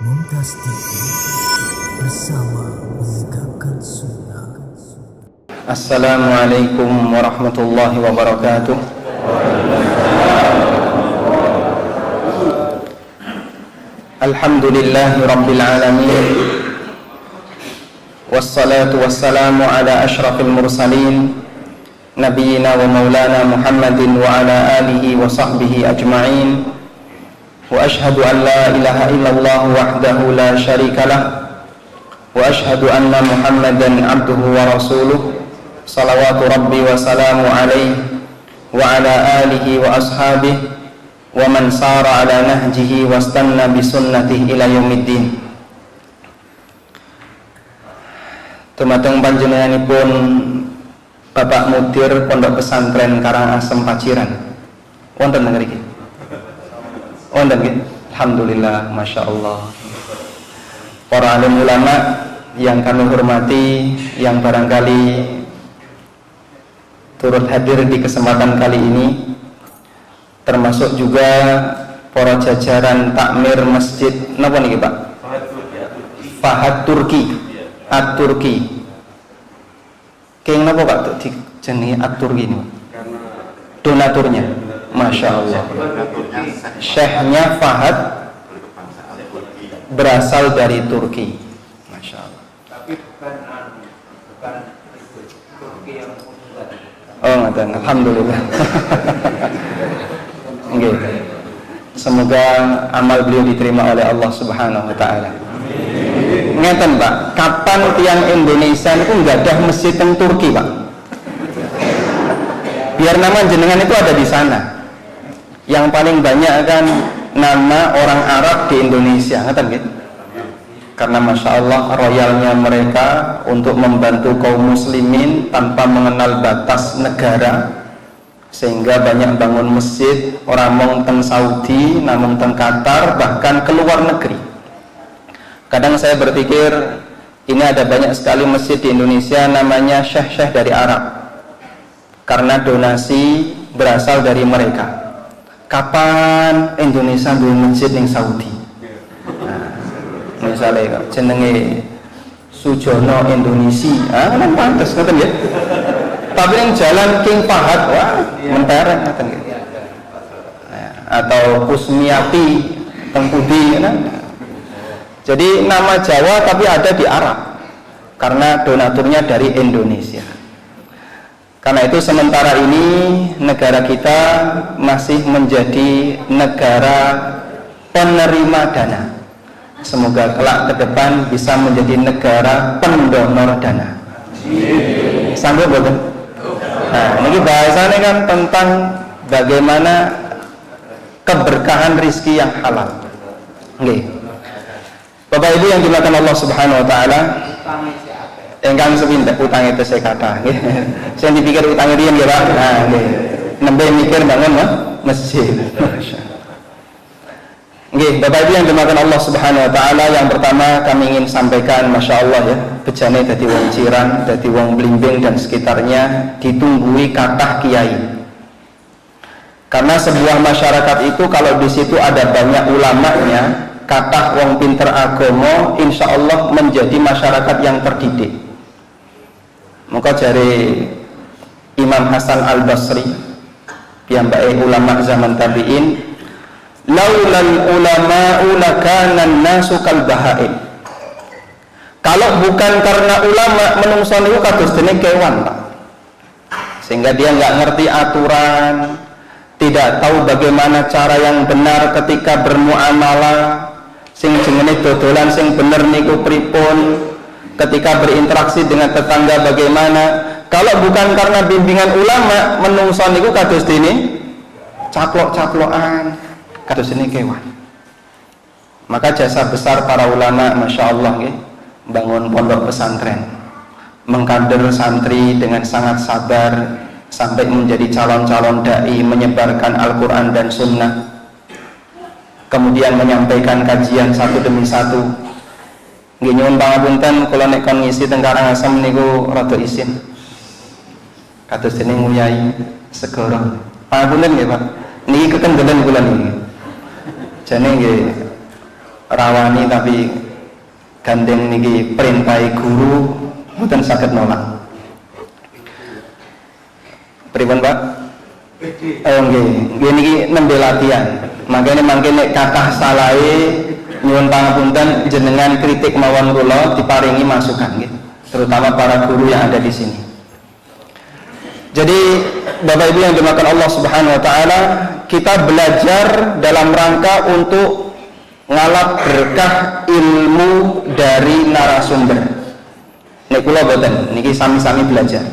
Mumtaz TV bersama menegakkan sunnah. Assalamualaikum warahmatullahi wabarakatuh. Alhamdulillahi rabbil alamin. Wassalatu wassalamu ala ashrafil mursalin Nabiyyina wa maulana Muhammadin wa ala alihi wa sahbihi ajma'in. Wa ashhadu an la ilaha illallah wahdahu la syarikalah wa ashhadu anna Muhammadan abduhu wa rasuluh salawatu rabbi wa salamu alaihi wa ala alihi wa ashabihi wa man sara ala nahjihi wa stanna bi sunnatihi ila yaumiddin. Dumateng panjenenganipun Bapak Mudir Pondok Pesantren Karangasem Paciran. Wonten ngriki? Wonten nggih? Alhamdulillah, Masya Allah. Para alim ulama yang kami hormati, yang barangkali turut hadir di kesempatan kali ini, termasuk juga para jajaran takmir masjid napa niki Pak? Fahad Turki. At-Turki. Keng napa Pak jenenge At-Turki ini? Donaturnya. Masya Allah. Syekhnya Fahad berasal dari Turki. Masya Allah. Tapi bukan Turki yang Oh, ngaten. Alhamdulillah. Nggih. Semoga amal beliau diterima oleh Allah Subhanahu wa taala. Ngeten Pak, kapan tiang Indonesia itu nggak ada masjid teng Turki Pak? Biar nama jenengan itu ada di sana. Yang paling banyak kan nama orang Arab di Indonesia, ngeten gitu. Karena Masya Allah royalnya mereka untuk membantu kaum muslimin tanpa mengenal batas negara, sehingga banyak bangun masjid orang mong teng Saudi, namun teng Qatar, bahkan ke luar negeri. Kadang saya berpikir ini ada banyak sekali masjid di Indonesia namanya syekh-syekh dari Arab, karena donasi berasal dari mereka. Kapan Indonesia duwe masjid ning Saudi? Nah, misalnya jenenge Sujono Indonesia, kan pantes ngoten ya. Tapi yang jalan King Fahad, wah mentereng ngoten ya. Atau Kusmiati Tengkudi kan. Jadi nama Jawa tapi ada di Arab karena donaturnya dari Indonesia. Karena itu sementara ini negara kita masih menjadi negara penerima dana. Semoga kelak ke depan bisa menjadi negara pendonor dana. Sanggup betul? Nah, ini bahasannya kan tentang bagaimana keberkahan rizki yang halal. Oke. Bapak Ibu yang dimuliakan Allah Subhanahu wa taala, engkang sepindah utang itu saya kata nggih. Saya dipikir utang riyen ya Pak. Nah, nggih. Nembe mikir bangun masjid. Nggih, Bapak Ibu yang dimuliakan Allah Subhanahu wa taala, yang pertama kami ingin sampaikan Masya Allah ya, bejane dadi wong Ciran, dadi wong Blimbing dan sekitarnya ditunggui kathah kiai. Karena sebuah masyarakat itu kalau di situ ada banyak ulamanya, kathah wong pinter agama, insya Allah menjadi masyarakat yang terdidik. Maka jari Imam Hasan Al-Basri, piyambake ulama zaman tabi'in, laulal ulama'u lakanan nasu kal bahaim. Kalau bukan karena ulama, menungso niku kados dene kewan, Pak. Sehingga dia nggak ngerti aturan, tidak tahu bagaimana cara yang benar ketika bermuamalah, sing jenenge dodolan sing bener niku pripun, ketika berinteraksi dengan tetangga bagaimana. Kalau bukan karena bimbingan ulama, menungso niku kados dene caplok-caplokan, kados dene kewan. Maka jasa besar para ulama Masya Allah nggih, bangun pondok pesantren, mengkader santri dengan sangat sabar sampai menjadi calon-calon dai, menyebarkan Al-Quran dan Sunnah, kemudian menyampaikan kajian satu demi satu. Nggih nyuwun pangapunten kula nek kon ngisi teng Karangasem niku rada isin. Kados dene nguyai segara. Pangapunten nggih Pak. Niki kekendelen kula niki. Jane nggih rawani tapi gandeng niki perintahi guru mboten saged nolak. Pripun Pak? Nggih niki nembe latihan. Mangkene nek kathah salahe nyuwun pangapunten jenengan kritik mawon kula diparingi masukan nggih, terutama para guru yang ada di sini. Jadi Bapak Ibu yang dimakan Allah Subhanahu wa taala, kita belajar dalam rangka untuk ngalap berkah ilmu dari narasumber. Nek kula boten niki sami-sami belajar.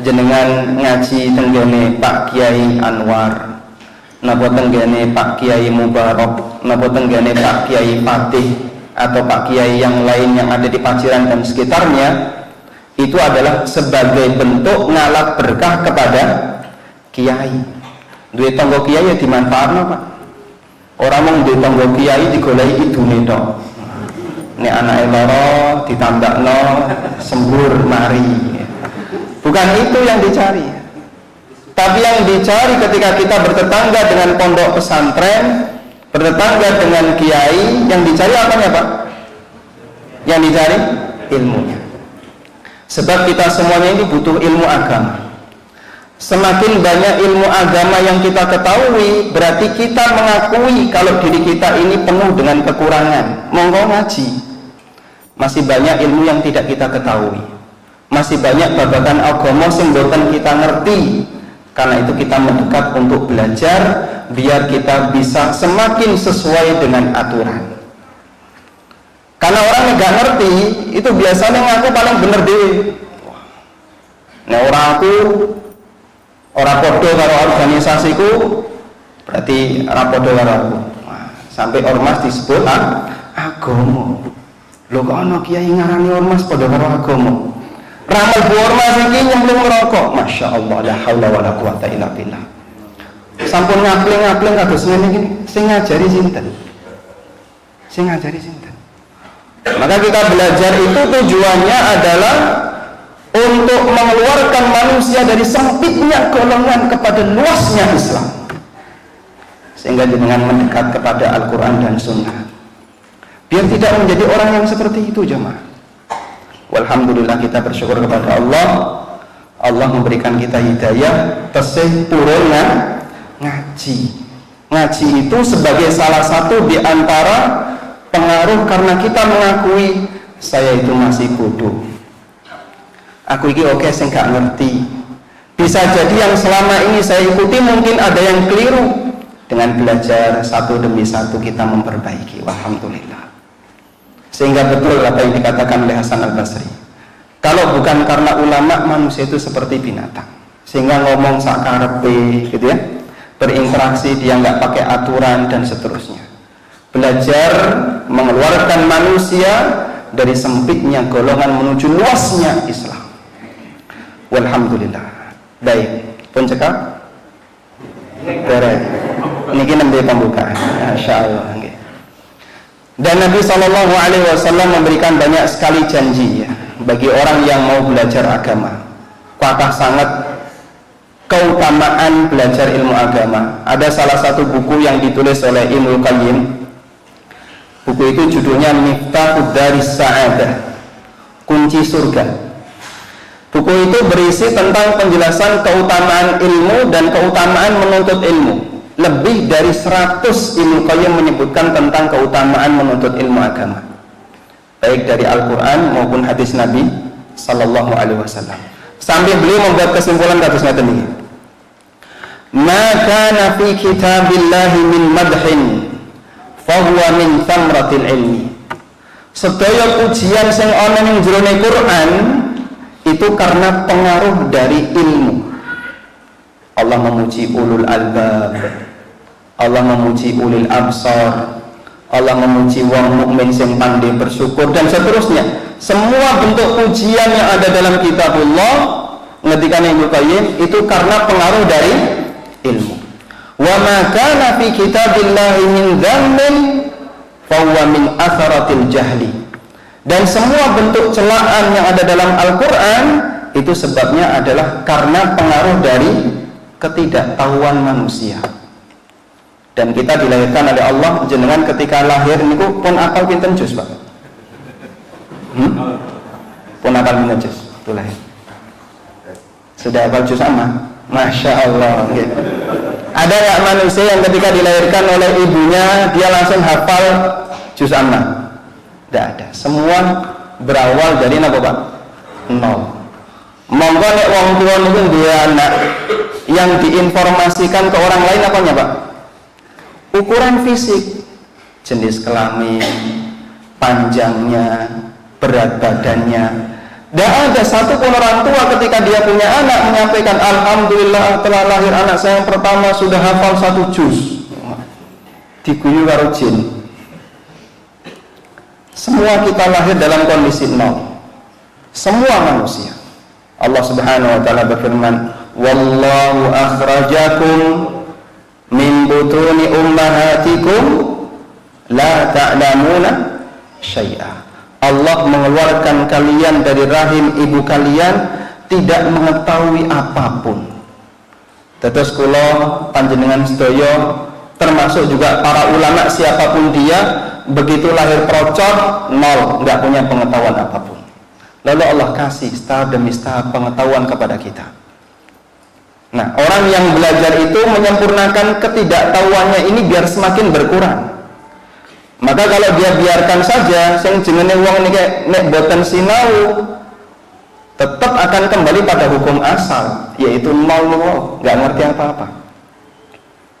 Jenengan ngaji tenggene Pak Kiai Anwar, napa tenggene Pak Kiai Mubarak, napa tenggene Pak Kiai Fatih atau Pak Kiai yang lain yang ada di Paciran dan sekitarnya, itu adalah sebagai bentuk ngalap berkah kepada kiai. Duwe tangga kiai ya dimanfaatno Pak. Ora mung duwe tangga kiai digoleki idune tok. Nek anake lara ditambakno sembur mari. Bukan itu yang dicari. Tapi yang dicari ketika kita bertetangga dengan pondok pesantren, bertetangga dengan kiai, yang dicari apanya Pak? Yang dicari ilmunya. Sebab kita semuanya ini butuh ilmu agama. Semakin banyak ilmu agama yang kita ketahui, berarti kita mengakui kalau diri kita ini penuh dengan kekurangan. Monggo ngaji. Masih banyak ilmu yang tidak kita ketahui. Masih banyak babagan agama sing mboten kita ngerti. Karena itu kita mendekat untuk belajar biar kita bisa semakin sesuai dengan aturan. Karena orang yang gak ngerti itu biasanya ngaku paling bener dhewe. Nah orang aku orang podo karo organisasiku berarti ora podo karo aku. Sampai ormas disebut agama. Lho kok ana kiai ngarani ormas podo karo agama. Ramal bu ormas iki nyemplung ngerokok. Masya Allah, la haula wala quwata illa billah. Sampun ngapling-ngapling kados ngene iki sing ngajari sinten? Sing ngajari sinten? Maka kita belajar itu tujuannya adalah untuk mengeluarkan manusia dari sempitnya golongan kepada luasnya Islam, sehingga dengan mendekat kepada Al-Quran dan Sunnah, biar tidak menjadi orang yang seperti itu jemaah. Walhamdulillah kita bersyukur kepada Allah. Allah memberikan kita hidayah, tesih purun ngaji. Ngaji itu sebagai salah satu di antara pengaruh karena kita mengakui saya itu masih bodoh. Aku ini oke, saya nggak ngerti. Bisa jadi yang selama ini saya ikuti mungkin ada yang keliru. Dengan belajar satu demi satu kita memperbaiki. Alhamdulillah. Sehingga betul apa yang dikatakan oleh Hasan Al-Basri. Kalau bukan karena ulama, manusia itu seperti binatang. Sehingga ngomong sakarepe, gitu ya. Berinteraksi dia nggak pakai aturan dan seterusnya. Belajar mengeluarkan manusia dari sempitnya golongan menuju luasnya Islam. Walhamdulillah. Baik, pun cekap. Beres. Niki nembe pembukaan. Masyaallah. Dan Nabi SAW memberikan banyak sekali janji ya, bagi orang yang mau belajar agama. Kuatah sangat keutamaan belajar ilmu agama. Ada salah satu buku yang ditulis oleh Ibnu Qayyim. Buku itu judulnya Miftahud Daris Sa'adah, kunci surga. Buku itu berisi tentang penjelasan keutamaan ilmu dan keutamaan menuntut ilmu. Lebih dari 100 Ibnu Qayyim menyebutkan tentang keutamaan menuntut ilmu agama, baik dari Al-Quran maupun hadis Nabi Sallallahu Alaihi Wasallam. Sambil beliau membuat kesimpulan kados ngeten iki. Ma kana fi kitabillahi min madhin fahuwa min thamratil ilmi. Sedaya pujian sing ana ning jerone Quran itu karena pengaruh dari ilmu. Allah memuji ulul albab, Allah memuji ulil absar, Allah memuji wong mukmin sing pandai bersyukur dan seterusnya. Semua bentuk pujian yang ada dalam kitabullah ngendikan Ibnu Qayyim itu karena pengaruh dari ilmu. Wa ma kana fi kitabillahi min dzammin fa huwa min atharatil jahli. Dan semua bentuk celaan yang ada dalam Al-Qur'an itu sebabnya adalah karena pengaruh dari ketidaktahuan manusia. Dan kita dilahirkan oleh Allah, jenengan ketika lahir niku pun apal pinten juz, Pak? Pun apal pinten juz? Itu lahir. Sudah hafal juz amma? Masya Allah. Gitu. Ada nggak manusia yang ketika dilahirkan oleh ibunya dia langsung hafal juz amma? Tidak ada. Semua berawal dari apa, Pak? Nol. Monggo nek wong tua niku duwe anak yang diinformasikan ke orang lain apanya, Pak? Ukuran fisik, jenis kelamin, panjangnya, berat badannya. Tidak ada satupun orang tua ketika dia punya anak menyampaikan alhamdulillah telah lahir anak saya yang pertama sudah hafal 1 juz. Diguyu karo jin. Semua kita lahir dalam kondisi nol. Semua manusia. Allah Subhanahu wa taala berfirman, "Wallahu akhrajakum min butuni ummahatikum la ta'lamuna syai'a." Allah mengeluarkan kalian dari rahim ibu kalian tidak mengetahui apapun. Tetes kula panjenengan sedaya termasuk juga para ulama siapapun dia, begitu lahir procot nol, nggak punya pengetahuan apapun. Lalu Allah kasih tahap demi tahap pengetahuan kepada kita. Nah, orang yang belajar itu menyempurnakan ketidaktahuannya ini biar semakin berkurang. Maka kalau dia biarkan saja, sing jenenge wong niki nek boten sinau, tetap akan kembali pada hukum asal, yaitu nol, nggak ngerti apa-apa.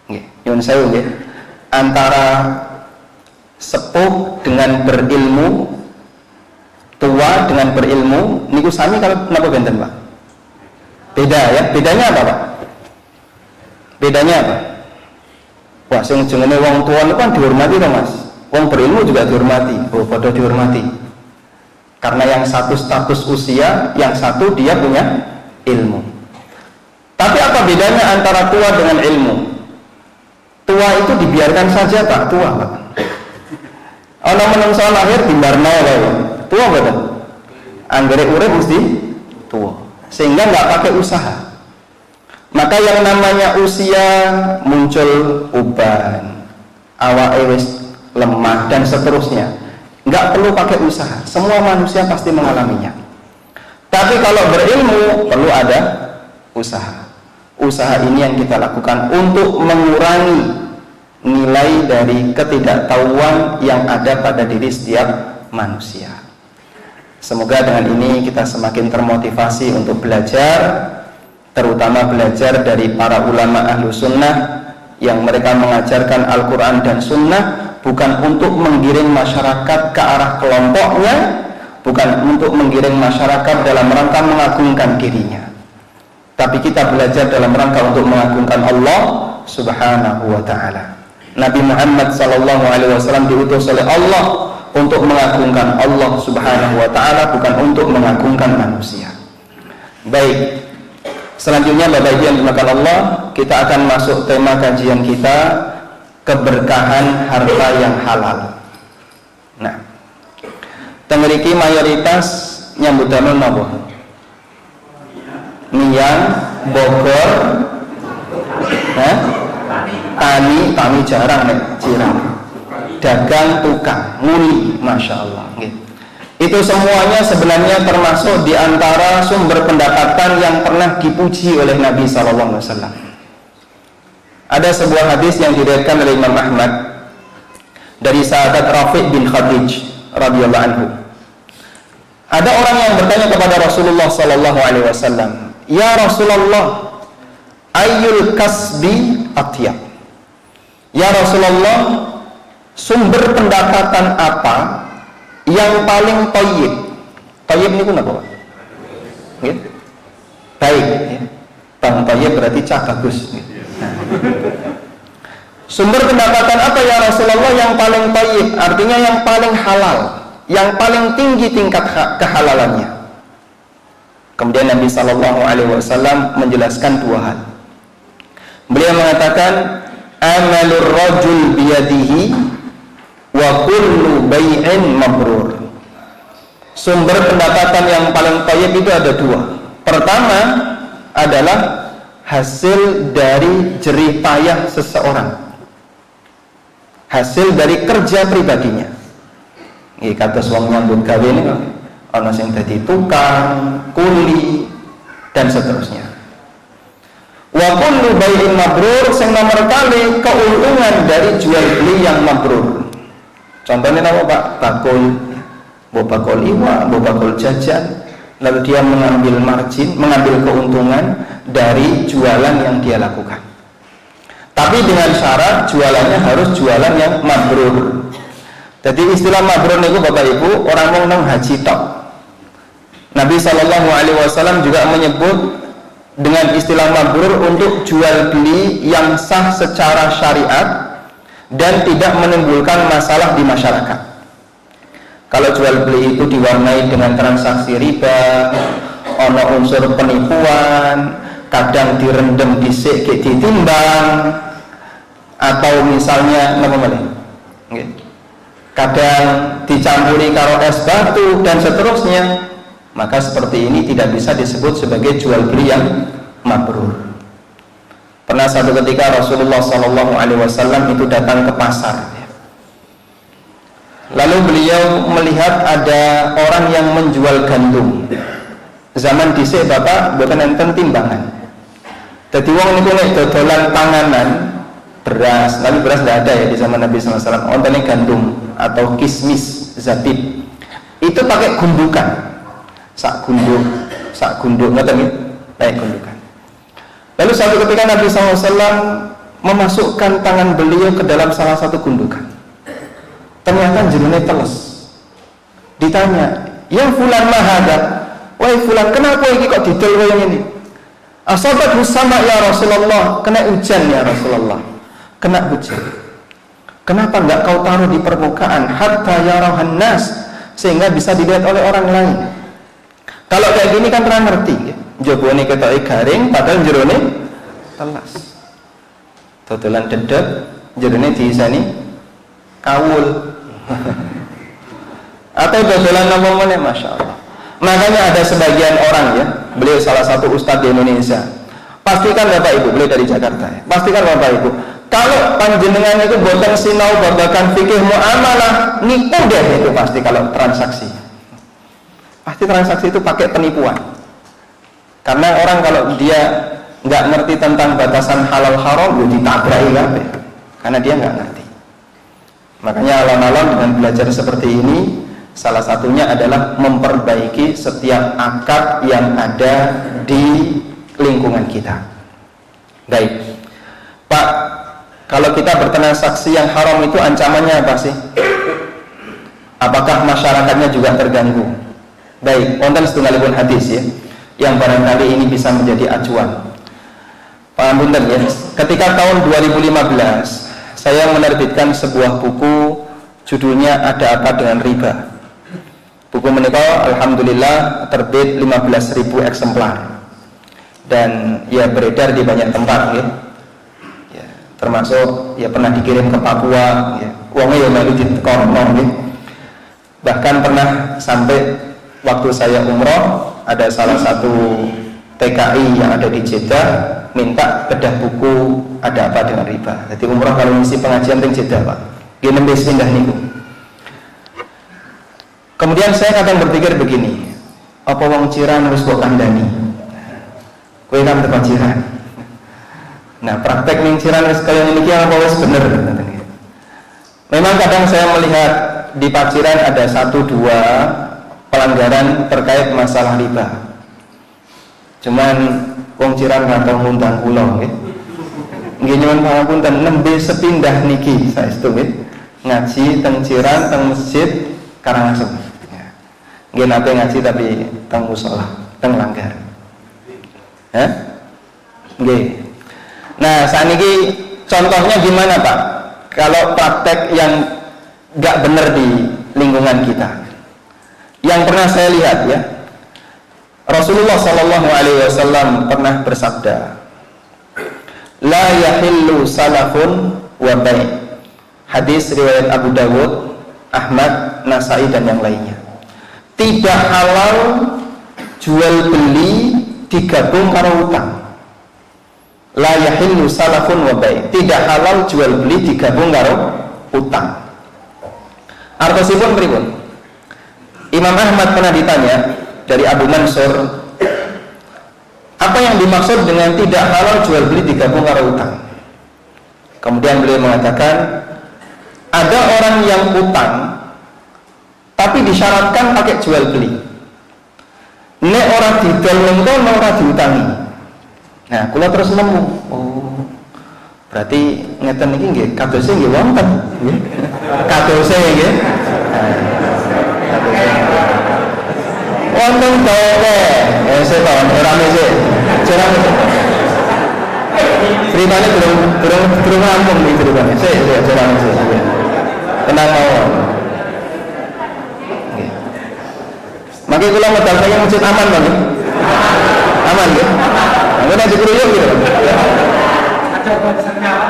Nggih, nyuwun sewu nggih. Antara sepuh dengan berilmu, tua dengan berilmu, niku sami kalau napa benten, Pak? Beda ya. Bedanya apa, Pak? Bedanya apa? Wah, sing jenenge wong tua niku kan dihormati to, Mas. Wong berilmu juga dihormati. Oh, padha dihormati. Karena yang satu status usia, yang satu dia punya ilmu. Tapi apa bedanya antara tua dengan ilmu? Tua itu dibiarkan saja, Pak, tua, Pak. Ana menungso lahir dimbarno wae. Tua betul. Anggere urip mesti tua. Sehingga nggak pakai usaha. Maka yang namanya usia muncul uban, awake wis lemah dan seterusnya. Nggak perlu pakai usaha. Semua manusia pasti mengalaminya. Tapi kalau berilmu perlu ada usaha. Usaha ini yang kita lakukan untuk mengurangi nilai dari ketidaktahuan yang ada pada diri setiap manusia. Semoga dengan ini kita semakin termotivasi untuk belajar, terutama belajar dari para ulama ahlu sunnah yang mereka mengajarkan Al-Quran dan sunnah, bukan untuk menggiring masyarakat ke arah kelompoknya, bukan untuk menggiring masyarakat dalam rangka mengagungkan dirinya, tapi kita belajar dalam rangka untuk mengagungkan Allah Subhanahu wa ta'ala. Nabi Muhammad SAW diutus oleh Allah untuk mengagungkan Allah Subhanahu wa ta'ala, bukan untuk mengagungkan manusia. Baik, selanjutnya Bapak Ibu yang dimakan Allah, kita akan masuk tema kajian kita, keberkahan harta yang halal. Nah, tengriki mayoritas nyambut damel napa? Niang, Bogor, tani jarang nek jirang. Dagang, tukang, nguli, Masya Allah. Itu semuanya sebenarnya termasuk di antara sumber pendapatan yang pernah dipuji oleh Nabi SAW. Ada sebuah hadis yang diriwayatkan oleh Imam Ahmad dari sahabat Rafi' bin Khadij radhiyallahu anhu. Ada orang yang bertanya kepada Rasulullah SAW, "Ya Rasulullah, ayyul kasbi atyab?" Ya Rasulullah, sumber pendapatan apa yang paling thayyib? Thayyib ini apa, Pak? Ya? Baik ya. Bang thayyib berarti cah bagus. Nah. Sumber pendapatan apa ya Rasulullah yang paling thayyib? Artinya yang paling halal, yang paling tinggi tingkat kehalalannya. Kemudian Nabi SAW menjelaskan dua hal. Beliau mengatakan, amalur rajul biyadihi wa kullu bai'in mabrur. Sumber pendapatan yang paling thayyib itu ada dua. Pertama adalah hasil dari jerih payah seseorang. hasil dari kerja pribadinya. Nggih kados wong nyambut gawe niku ana sing dadi tukang, kuli dan seterusnya. Wa kullu bai'in mabrur sing nomor kali keuntungan dari jual beli yang mabrur. Contohnya nama Pak bakul, bakul iwa, bakul jajan, lalu dia mengambil margin, mengambil keuntungan dari jualan yang dia lakukan. Tapi dengan syarat jualannya harus jualan yang mabrur. Jadi istilah mabrur niku Bapak Ibu orang mau nang haji tok. Nabi SAW juga menyebut dengan istilah mabrur untuk jual beli yang sah secara syariat dan tidak menimbulkan masalah di masyarakat. Kalau jual beli itu diwarnai dengan transaksi riba, ono unsur penipuan, kadang direndam dhisik ge ditimbang, atau misalnya kadang dicampuri karo es batu dan seterusnya, maka seperti ini tidak bisa disebut sebagai jual beli yang mabrur. Pernah satu ketika Rasulullah SAW itu datang ke pasar, lalu beliau melihat ada orang yang menjual gandum. Zaman dhisik Bapak mboten enten timbangan. Dadi wong niku nek dodolan panganan beras, tapi beras tidak ada ya di zaman Nabi SAW. Ontene gandum atau kismis, zabib, itu pakai gundukan. Sak gunduk ngoten nggih, pakai gundukan. Lalu suatu ketika Nabi SAW memasukkan tangan beliau ke dalam salah satu gundukan. Ternyata jenenge teles. Ditanya, "Ya fulan mahada?" "Wahai fulan, kenapa iki kok didol kaya ngene?" "Asabat husama ya Rasulullah." "Kena hujan ya Rasulullah." "Kena hujan. Kenapa enggak kau taruh di permukaan hatta yarahan nas, sehingga bisa dilihat oleh orang lain?" Kalau kayak gini kan pernah ngerti, jobone ketoke garing padahal jerone telas. Dodolan dedek, jerone diisani kawul. Atau dodolan apa meneh, Masya Allah. Makanya ada sebagian orang ya, beliau salah satu ustadz di Indonesia. Pastikan Bapak Ibu, beliau dari Jakarta ya. Pastikan Bapak Ibu, kalau panjenengan itu boten sinau babakan fikih muamalah, nipu deh itu pasti kalau transaksi. Pasti transaksi itu pakai penipuan. Karena orang kalau dia nggak ngerti tentang batasan halal haram, ya ditabrak kabeh. Karena dia nggak ngerti. Makanya alon-alon dengan belajar seperti ini, salah satunya adalah memperbaiki setiap akad yang ada di lingkungan kita. Baik, Pak, kalau kita bertransaksi yang haram itu ancamannya apa sih? Apakah masyarakatnya juga terganggu? Baik, wonten setunggalipun hadis ya, yang barangkali ini bisa menjadi acuan. Pangapunten ya, ketika tahun 2015 saya menerbitkan sebuah buku, judulnya Ada Apa Dengan Riba. Buku menika alhamdulillah terbit 15.000 eksemplar dan ya beredar di banyak tempat ya. Ya, termasuk ya pernah dikirim ke Papua ya. Wongnya ya melu ditekono ya. Bahkan pernah sampai waktu saya umroh, ada salah satu TKI yang ada di Jeddah minta bedah buku Ada Apa Dengan Riba. Jadi umroh kalau ngisi pengajian teng Jeddah Pak, gini nembes pindah niku. Kemudian saya kadang berpikir begini, apa wong ciran harus mbok kandhani? Kowe kan teko ciran. Nah, praktek ning ciran wis kaya niki apa wis bener? Memang kadang saya melihat di Paciran ada 1-2 pelanggaran terkait masalah riba. Cuman wong ciran nggak ngundang kula nggih. Nggih nyuwun pangapunten nembe sepindah niki saestu nggih. Ngaji teng Ciran teng masjid Karangasem. Nggih nate ngaji tapi teng musala, teng Langgar. Nggih. Nah, saniki contohnya gimana, Pak? Kalau praktek yang nggak benar di lingkungan kita. Yang pernah saya lihat ya, Rasulullah SAW pernah bersabda, la yahillu salafun wa bai'. Hadis riwayat Abu Dawud, Ahmad, Nasai dan yang lainnya. Tidak halal jual beli digabung karo utang. La yahillu salafun wa bai'. Tidak halal jual beli digabung karo utang. Artosipun pripun? Imam Ahmad pernah ditanya dari Abu Mansur, apa yang dimaksud dengan tidak halal jual beli digabung karo utang? Kemudian beliau mengatakan, ada orang yang utang tapi disyaratkan pakai jual beli. Nek orang didol nengko ora diutangi. Nah, kula terus nemu, oh, berarti ngeten iki nggih kadose nggih wonten, nggih. Kadose nggih. Wonten dawe, setan ora mese. Jarang. Ceritanya belum rampung nih ceritanya. Saya jarang mese. Tenang mawon. Nggih. Mangke kula medal saya masjid aman, Bang. Aman nggih. Nggih nek dikruyuk gitu.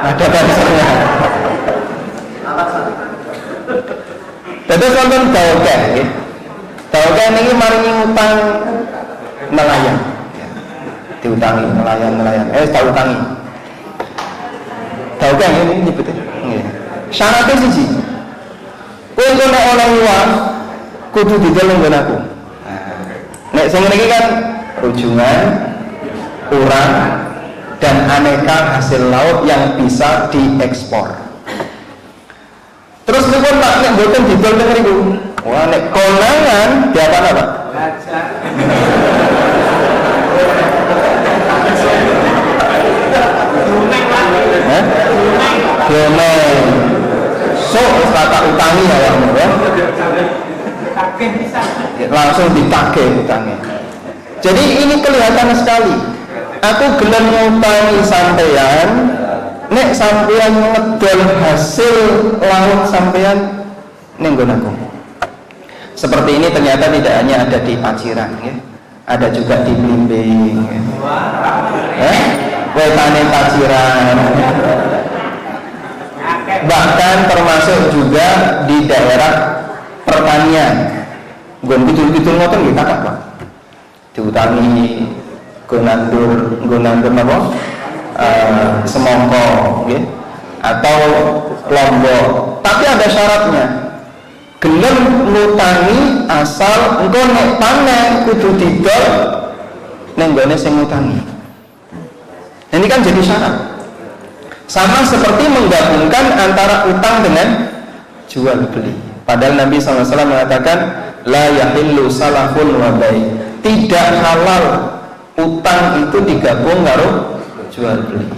Ada barisannya. Terus wonten dawe nggih. Dawe niki maringi utang nelayan. Diutangi nelayan. Tak utangi. Dawe ini nyebutnya. Nggih. Syaratnya siji. Kowe nek oleh uang kudu didol nggon aku. Nek sing niki kan rujungan, urang dan aneka hasil laut yang bisa diekspor. Terus niku Pak nek mboten didol teng niku. Wah nek konangan diapana Pak? Domeng. So tak utangi ya langsung ditagih utangnya. Jadi ini kelihatan sekali. Aku gelem ngutangi sampeyan, nek sampeyan ngedol hasil laut sampeyan ning nggon aku. Seperti ini ternyata tidak hanya ada di Paciran, ya. Ada juga di Blimbing, ya. Wetane Paciran. Bahkan termasuk juga di daerah pertanian. Nggon kidul-kidul ngoten nggih kathah, Pak. Diutangi nggonandur napa? Semongko, nggih. Atau Lombok. Tapi ada syaratnya. Gelem ngutangi asal engko nek panen kudu didol ning nggone sing ngutangi. Ini kan jadi syarat. Sama seperti menggabungkan antara utang dengan jual beli. Padahal Nabi SAW mengatakan la yahillu salafun wa bai. Tidak halal utang itu digabung karo jual beli.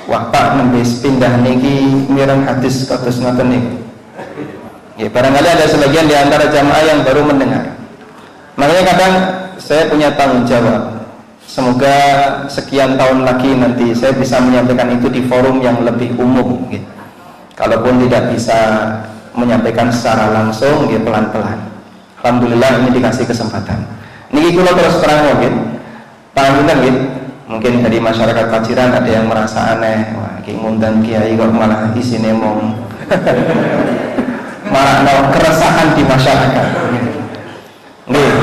Wah Pak nembis pindah niki mireng hadis kados ngoten niku. Ya, barangkali ada sebagian di antara jamaah yang baru mendengar. Makanya kadang saya punya tanggung jawab. Semoga sekian tahun lagi nanti saya bisa menyampaikan itu di forum yang lebih umum. Gitu. Kalaupun tidak bisa menyampaikan secara langsung, gitu, pelan-pelan. Alhamdulillah ini dikasih kesempatan. Niki kula terus terang mungkin, pangapunten gitu. Mungkin dari masyarakat Paciran ada yang merasa aneh, wah, ki ngundang kiai kok malah isine mong malah keresahan di masyarakat. Nih.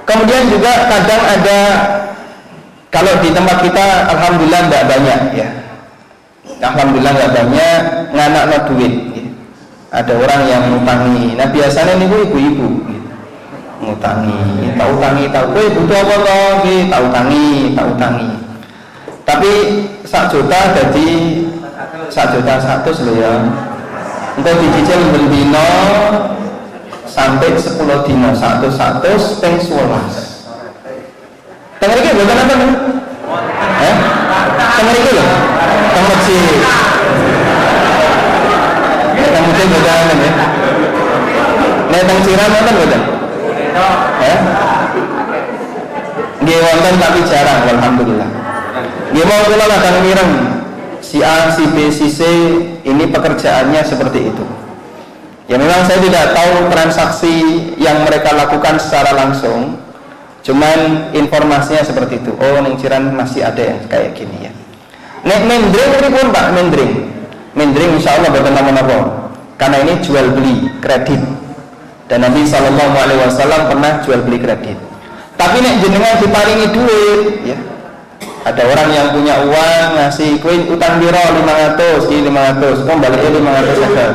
Kemudian juga kadang ada, kalau di tempat kita alhamdulillah tidak banyak ya. Alhamdulillah tidak banyak nganak duit. Ya. Ada orang yang ngutangi. Nah biasanya nih ibu-ibu ngutangi, tak kowe butuh apa toh? Tak utangi. Tapi 1 juta jadi 1,1 juta lho ya. Engko dicicil bendino sampai 10 dino 100 ping 11. Teng mriki mboten nonton. Teng mriki lho. Teng masjid. Teng masjid mboten ya. Nek teng Ciran nonton mboten? Nggih wonten tapi jarang alhamdulillah. Nggih mau kula ladang mireng si A, si B, si C ini pekerjaannya seperti itu. Ya memang saya tidak tahu transaksi yang mereka lakukan secara langsung, cuman informasinya seperti itu. Oh, ning Ciran masih ada yang kayak gini ya. Nek mendring pripun Pak? Mendring insya Allah boten napa-napa. Karena ini jual beli kredit. Dan Nabi SAW pernah jual beli kredit. Tapi nek jenengan diparingi duit, ya Ada orang yang punya uang ngasih koin utang biro 500, ki 500, kembali 500 saja.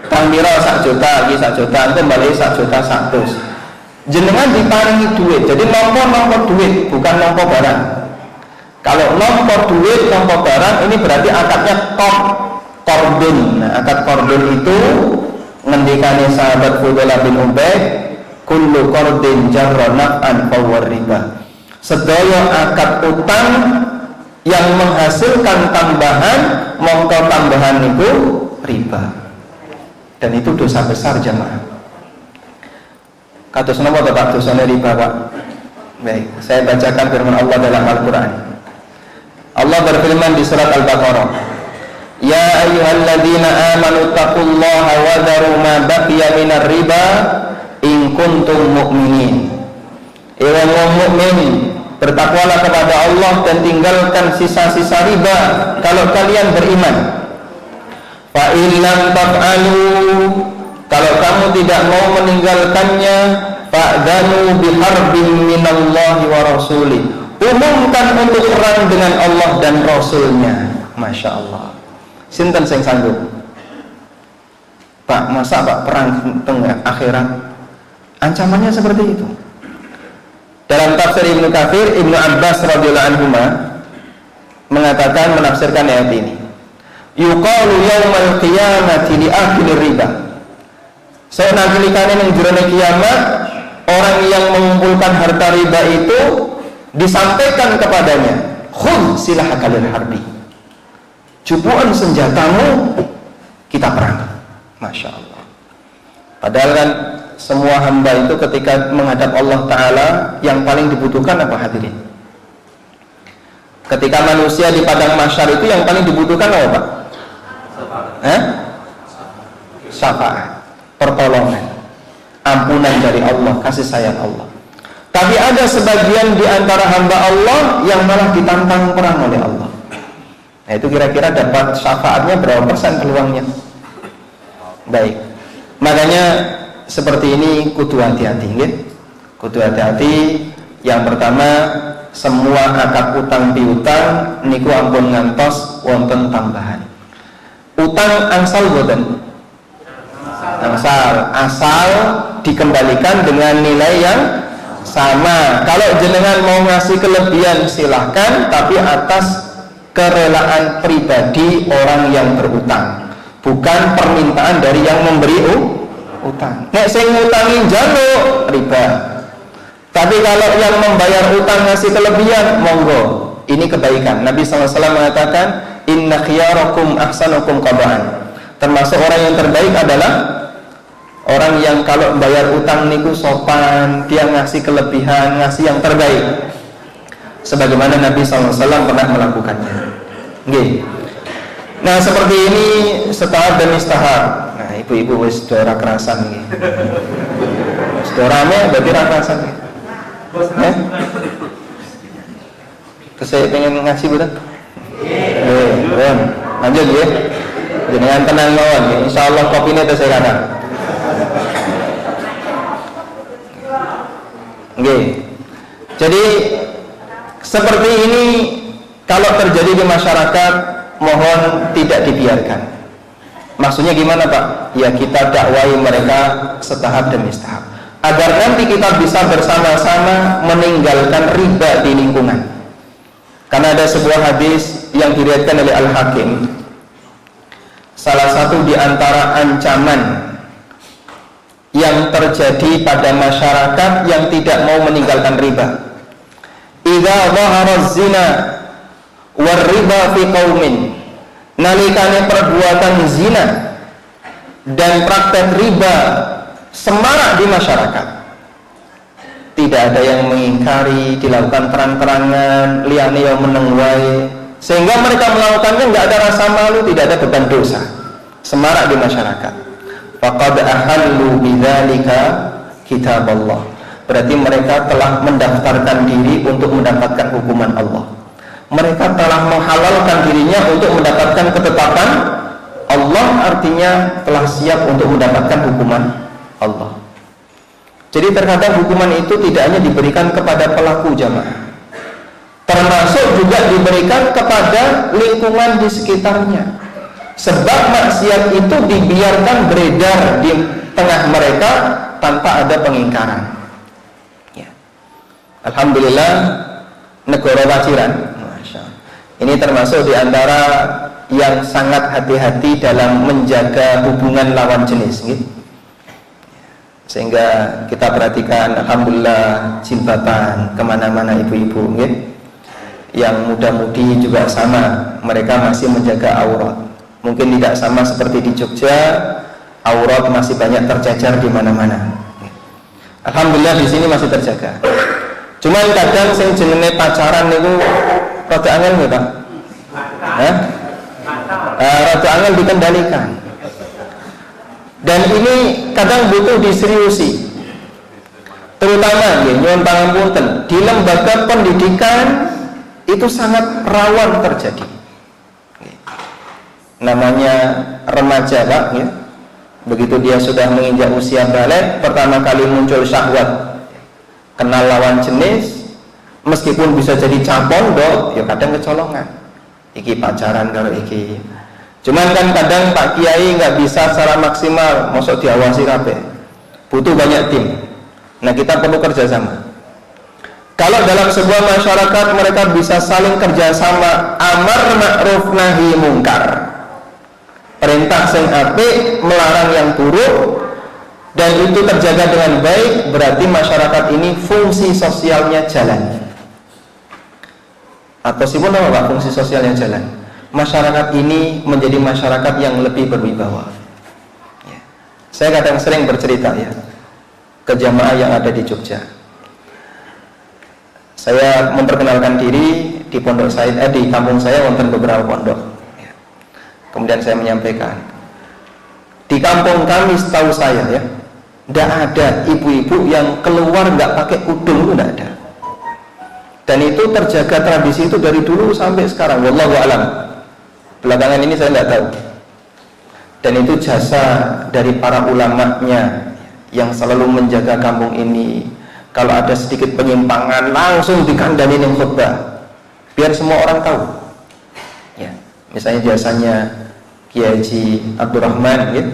Utang biro 1 juta, ki 1 juta, kembali 1 juta 100. Jenengan diparingi duit, jadi nompo duit, bukan nompo barang. Kalau nompo duit, nompo barang, ini berarti akadnya kordun. Nah, akad kordun itu ngendikane sahabat Fudhalah bin Ubaid, kullu qardin jarra naf'an fawwar riba. Sedaya akad utang yang menghasilkan tambahan, mongko tambahan itu riba. Dan itu dosa besar jemaah. Kados napa to Pak dosane riba, Pak? Baik, saya bacakan firman Allah dalam Al-Qur'an. Allah berfirman di surat Al-Baqarah, ya ayyuhalladzina amanu taqullaha wa dharu ma baqiya minar riba in kuntum mu'minin. Wahai orang mukmin, bertakwalah kepada Allah dan tinggalkan sisa-sisa riba kalau kalian beriman. Fa in lam taf'alu, kalau kamu tidak mau meninggalkannya, fa'danu biharbin minallahi wa rasulih, umumkan untuk perang dengan Allah dan Rasulnya. Masya Allah. Sinten sing sanggup? Pak, masa Pak perang tengah akhirat? Ancamannya seperti itu. Dalam tafsir Ibnu Katsir, Ibnu Abbas radhiyallahu anhu mengatakan, menafsirkan ayat ini, yuqalu yaumal qiyamati li akhir riba. Saya nagilikane ning jero kiamat, orang yang mengumpulkan harta riba itu disampaikan kepadanya, khudh silahaka lil harbi, jupuan senjatamu, kita perang. Masya Allah. Padahal kan semua hamba itu ketika menghadap Allah Ta'ala yang paling dibutuhkan apa hadirin? Ketika manusia di padang mahsyar itu yang paling dibutuhkan apa Pak? Syafaat, pertolongan, ampunan dari Allah, kasih sayang Allah. Tapi ada sebagian di antara hamba Allah yang malah ditantang perang oleh Allah. Nah itu kira-kira dapat syafaatnya berapa persen peluangnya? Baik, makanya seperti ini kudu hati-hati, gitu. Kudu hati-hati. Yang pertama, semua akad utang piutang niku ampun ngantos wonten tambahan. Utang angsal boten? Angsal, asal dikembalikan dengan nilai yang sama. Kalau jenengan mau ngasih kelebihan silahkan, tapi atas kerelaan pribadi orang yang berutang, bukan permintaan dari yang memberi utang. Nek sing ngutangi njaluk riba. Tapi kalau yang membayar utang ngasih kelebihan, monggo. Ini kebaikan. Nabi SAW mengatakan, inna khiyarakum ahsanukum qada'an. Termasuk orang yang terbaik adalah orang yang kalau bayar utang niku sopan, dia ngasih kelebihan, ngasih yang terbaik. Sebagaimana Nabi SAW pernah melakukannya. Nggih. Nah seperti ini setahap demi setahap. Nah ibu-ibu wis sudah kerasan nih. Sudah rame berarti kerasan nih. Terus saya pengen ngasih betul. Lanjut ya. Jangan tenang lawan. Insya Allah kopinya itu saya kata. Oke. Jadi seperti ini kalau terjadi di masyarakat, mohon tidak dibiarkan. Maksudnya gimana Pak? Ya kita dakwai mereka setahap demi setahap, agar nanti kita bisa bersama-sama meninggalkan riba di lingkungan. Karena ada sebuah hadis yang diriwayatkan oleh Al-Hakim, salah satu di antara ancaman yang terjadi pada masyarakat yang tidak mau meninggalkan riba, idza dhahara zina war riba fi qaumin, nalikane perbuatan zina dan praktek riba semarak di masyarakat, tidak ada yang mengingkari, dilakukan terang-terangan, liyane yang meneng wae, sehingga mereka melakukannya nggak ada rasa malu, tidak ada beban dosa, semarak di masyarakat. Faqad ahallu bidzalika kitaballah, berarti mereka telah mendaftarkan diri untuk mendapatkan hukuman Allah. Mereka telah menghalalkan dirinya untuk mendapatkan ketetapan Allah, artinya telah siap untuk mendapatkan hukuman Allah. Jadi terkadang hukuman itu tidak hanya diberikan kepada pelaku jamaah, termasuk juga diberikan kepada lingkungan di sekitarnya. Sebab maksiat itu dibiarkan beredar di tengah mereka tanpa ada pengingkaran. Ya. Alhamdulillah, negara Wajiran, ini termasuk di antara yang sangat hati-hati dalam menjaga hubungan lawan jenis, gitu. Sehingga kita perhatikan, alhamdulillah, jilbaban kemana-mana ibu-ibu, gitu. Yang muda-mudi juga sama, mereka masih menjaga aurat. Mungkin tidak sama seperti di Jogja, aurat masih banyak tercecer di mana-mana. Alhamdulillah di sini masih terjaga. Cuman kadang sing jenenge pacaran itu rada angel nggih, Pak? Rada angel dikendalikan. Dan ini kadang butuh diseriusi. Terutama nggih nyuwun pangapunten, di lembaga pendidikan itu sangat rawan terjadi. Namanya remaja, Pak, ya. Begitu dia sudah menginjak usia balik, pertama kali muncul syahwat, kenal lawan jenis, meskipun bisa jadi capondok, ya kadang kecolongan. Iki pacaran kalau iki. Cuman kan kadang Pak Kiai nggak bisa secara maksimal, masuk diawasi kabeh. Butuh banyak tim. Nah, kita perlu kerjasama. Kalau dalam sebuah masyarakat mereka bisa saling kerjasama, amar ma'ruf nahi mungkar, perintah sing apik, melarang yang buruk, dan itu terjaga dengan baik, berarti masyarakat ini fungsi sosialnya jalan. Atau sipun apa Pak fungsi sosialnya jalan? Masyarakat ini menjadi masyarakat yang lebih berwibawa. Ya. Saya kadang sering bercerita ya ke jamaah yang ada di Jogja. Saya memperkenalkan diri di pondok saya, di kampung saya wonten beberapa pondok. Ya. Kemudian saya menyampaikan, di kampung kami setahu saya ya, tidak ada ibu-ibu yang keluar nggak pakai udung, itu tidak ada. Dan itu terjaga tradisi itu dari dulu sampai sekarang. Wallahu a'lam. Belakangan ini saya tidak tahu. Dan itu jasa dari para ulamanya yang selalu menjaga kampung ini. Kalau ada sedikit penyimpangan langsung dikandani yang khutbah, biar semua orang tahu. Ya, misalnya jasanya Kiai Haji Abdurrahman, gitu.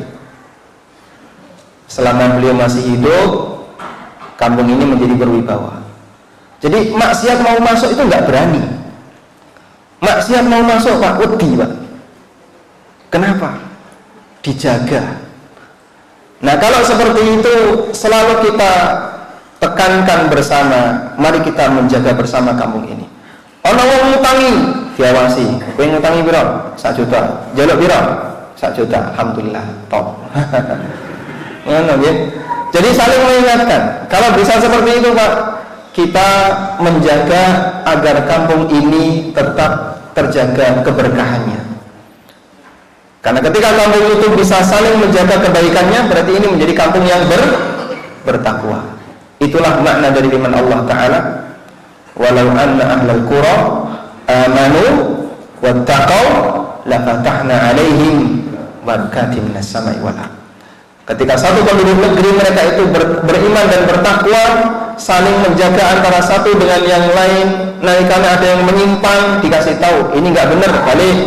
Selama beliau masih hidup, kampung ini menjadi berwibawa. Jadi maksiat mau masuk itu nggak berani. Maksiat mau masuk Pak, wedi Pak. Kenapa? Dijaga. Nah kalau seperti itu selalu kita tekankan bersama, mari kita menjaga bersama kampung ini. Ono wong ngutangi, diawasi. Kowe ngutangi piro? 1 juta. Jaluk piro? 1 juta. Alhamdulillah, top. Ngono nggih. Jadi saling mengingatkan. Kalau bisa seperti itu, Pak, kita menjaga agar kampung ini tetap terjaga keberkahannya. Karena ketika kampung itu bisa saling menjaga kebaikannya, berarti ini menjadi kampung yang bertakwa. Itulah makna dari firman Allah Ta'ala, walau anna ahlal qura amanu wattaqau lafatahna alaihim barakatim minas samai wal ardh. Ketika satu penduduk negeri mereka itu beriman dan bertakwa, saling menjaga antara satu dengan yang lain. Nah, karena ada yang menyimpang, dikasih tahu ini nggak benar, balik.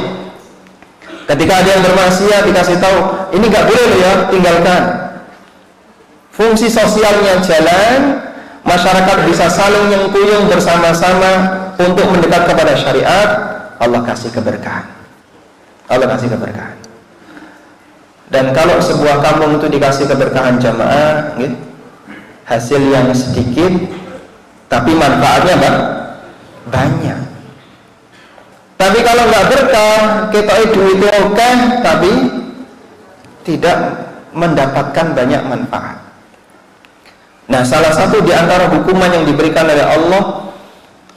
Ketika ada yang bermaksiat, dikasih tahu ini nggak boleh loh ya, tinggalkan. Fungsi sosialnya jalan, masyarakat bisa saling nyengkuyung bersama-sama untuk mendekat kepada syariat. Allah kasih keberkahan. Allah kasih keberkahan. Dan kalau sebuah kampung itu dikasih keberkahan jamaah, gitu, hasil yang sedikit, tapi manfaatnya banyak. Tapi kalau nggak berkah, kita duit oke, tapi tidak mendapatkan banyak manfaat. Nah, salah satu di antara hukuman yang diberikan oleh Allah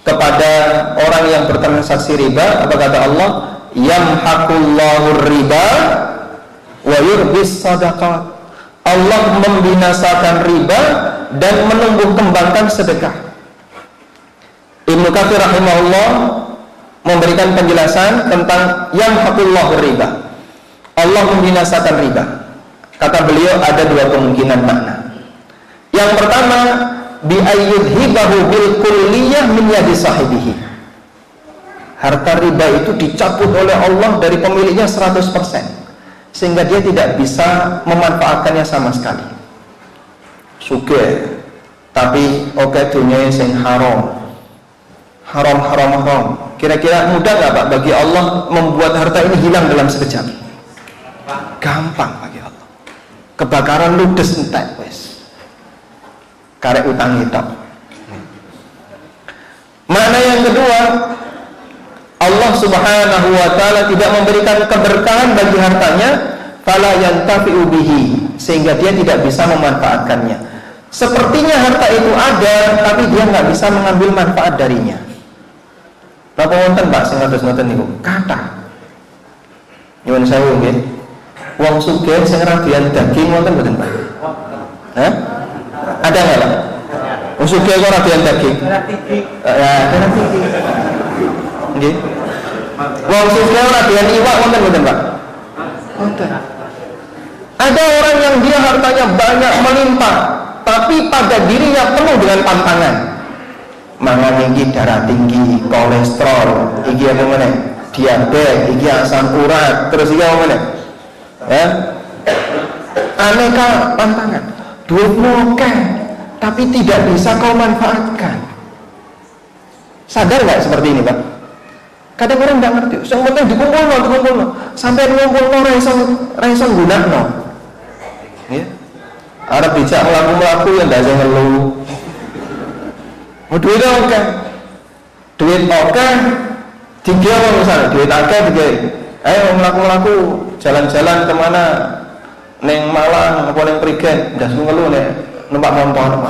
kepada orang yang bertransaksi riba, apa kata Allah? Yamhaqullahu riba wa yurbis sadaqat. Allah membinasakan riba dan menumbuh kembangkan sedekah. Ibnu Katsir rahimahullah memberikan penjelasan tentang yamhaqullahu riba. Allah membinasakan riba. Kata beliau ada 2 kemungkinan makna. Yang pertama, bi ayyudhibahu bil kulliyah min yadi sahibihi. harta riba itu dicabut oleh Allah dari pemiliknya 100%, sehingga dia tidak bisa memanfaatkannya sama sekali. Sugih tapi oke dunia sing haram. Kira-kira mudah nggak Pak bagi Allah membuat harta ini hilang dalam sekejap? Gampang bagi Allah. Kebakaran ludes entek wes. Karek utang itu. Makna yang kedua, Allah Subhanahu wa taala tidak memberikan keberkahan bagi hartanya, fala yantafi'u bihi, sehingga dia tidak bisa memanfaatkannya. Sepertinya harta itu ada, tapi dia nggak bisa mengambil manfaat darinya. Napa wonten Pak sing ngados-ngados niku? Kathah. Nyuwun sewu nggih. Wong sugih sing radian daging wonten mboten Pak? Hah? Ada nggak Pak? Wong sugih kok radian daging? Ya, darah tinggi. Nggih. Wong sugih radian iwak wonten mboten Pak? Wonten. Ada orang yang dia hartanya banyak melimpah, tapi pada dirinya penuh dengan pantangan. Mangan iki darah tinggi, kolesterol, iki apa meneh? Diabetes, iki asam urat, terus iki apa meneh? Ya. Aneka pantangan. Duitmu akeh, tapi tidak bisa kau manfaatkan. Sadar nggak seperti ini, Pak? Kadang orang nggak ngerti. Yang penting dikumpulno, sampai ngumpulno ra iso gunakno. Ya. Arep dijak mlaku-mlaku yang ndak ngeluh. Duit oke, tiga orang misalnya, duit akeh tiga. Ayo melaku jalan-jalan kemana? Neng Malang, apa neng Prigen, dah ngeluh nih, numpak motor.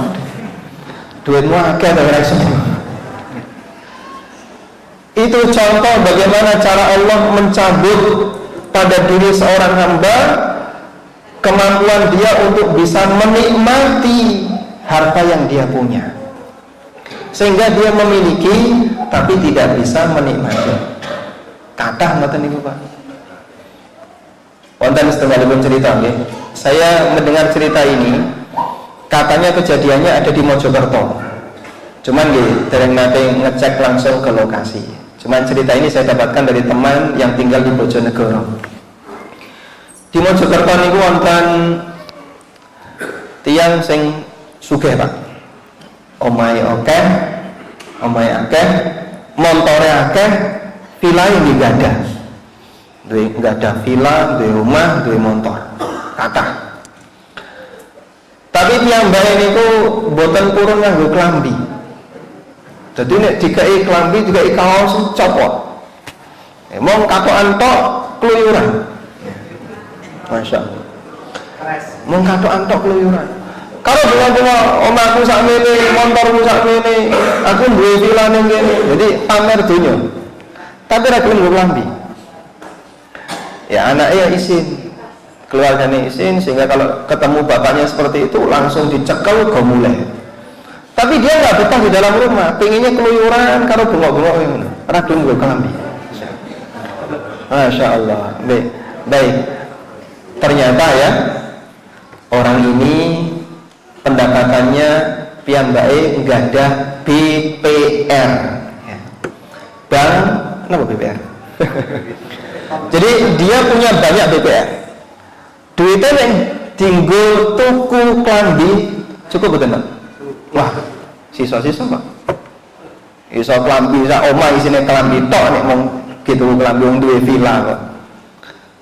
Duitmu akeh tapi ra iso. Itu contoh bagaimana cara Allah mencabut pada diri seorang hamba kemampuan dia untuk bisa menikmati harta yang dia punya, sehingga dia memiliki tapi tidak bisa menikmati. Kathah ngoten niku Pak. Wonten setunggalipun cerita nggih. Saya mendengar cerita ini, katanya kejadiannya ada di Mojokerto. Cuman nggih dereng nate ngecek langsung ke lokasi. Cuman cerita ini saya dapatkan dari teman yang tinggal di Bojonegoro. Di Mojokerto niku wonten tiyang sing sugih Pak. Omahe akeh, montore akeh, vilae nggih ada. Duwe ada villa, duwe omah, duwe motor. Kathah. Tapi piyambake niku boten purun nganggo klambi. Dadi nek dikai klambi, dikai kaos copot. Mong katokan tok kluyuran. Masyaallah. Mong katokan tok kluyuran. Kalau dengan omahku sakmene, motorku sakmene, aku duwe villa ning kene. Jadi pamer donya. Tapi ra gelem nggo klambi. Ya anaknya izin, keluarganya izin, sehingga kalau ketemu bapaknya seperti itu langsung dicekel gomule. Tapi dia nggak betah di dalam rumah, pengennya keluyuran kalau bengok-bengok ngono. Ra gelem nggo klambi. Masya Allah. Baik. Ternyata ya orang ini pendapatannya piyambake nggadah BPR. Bank napa BPR? Jadi dia punya banyak BPR. Duitnya yang tinggal tuku klambi cukup betul Pak? Wah, sisa-sisa Pak. Iso klambi, iso omah isine klambi tok nek mong gitu klambi wong duwe villa kok.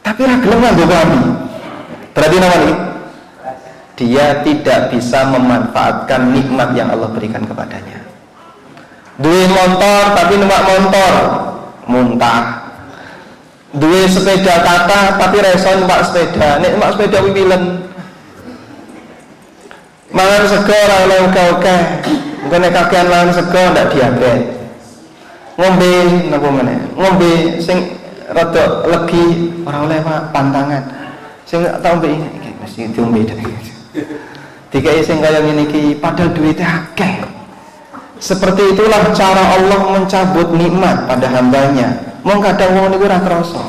Tapi ra gelem nganggo klambi. Berarti nama ini dia tidak bisa memanfaatkan nikmat yang Allah berikan kepadanya. Duwe motor tapi numpak motor muntah. Duwe sepeda kata tapi reso numpak sepeda. Nek numpak sepeda wiwilen. Mangan sego ora oleh oke-oke. Engko nek kakean mangan sego ndak diabetes. Ngombe napa meneh? Ngombe sing rada legi ora oleh Pak, pantangan. Sing tak ombe iki mesti diombe dak. Dikai sing kaya ngene iki padahal duwite akeh. Seperti itulah cara Allah mencabut nikmat pada hambanya. Wong kadang wong niku ora krasa.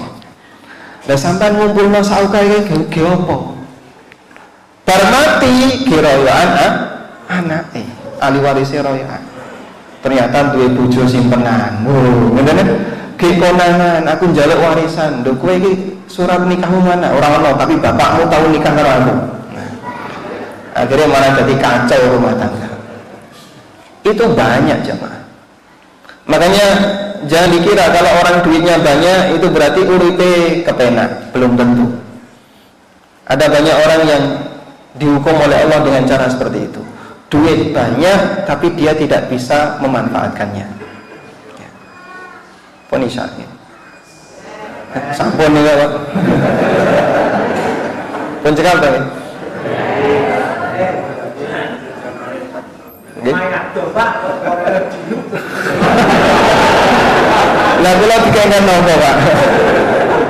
Lah sampean ngumpulno saukae ge apa? Bar mati kiroyoan anake, ahli warise royoan. Ternyata duwe bojo simpenan. Ngene Ki konangan, aku njaluk warisan. Lho kowe iki surat nikahmu mana? Ora ono, tapi bapakmu tahu nikah karo aku. Nah, akhirnya malah jadi kacau rumah tangga. Itu banyak jemaah. Makanya jangan dikira kalau orang duitnya banyak itu berarti uripe kepenak, belum tentu. Ada banyak orang yang dihukum oleh Allah dengan cara seperti itu. Duit banyak tapi dia tidak bisa memanfaatkannya. Ya. Pun isyarat. Sampun nih Pak. Pun cekal ta. Nggih. Lah kula dikengken napa, Pak?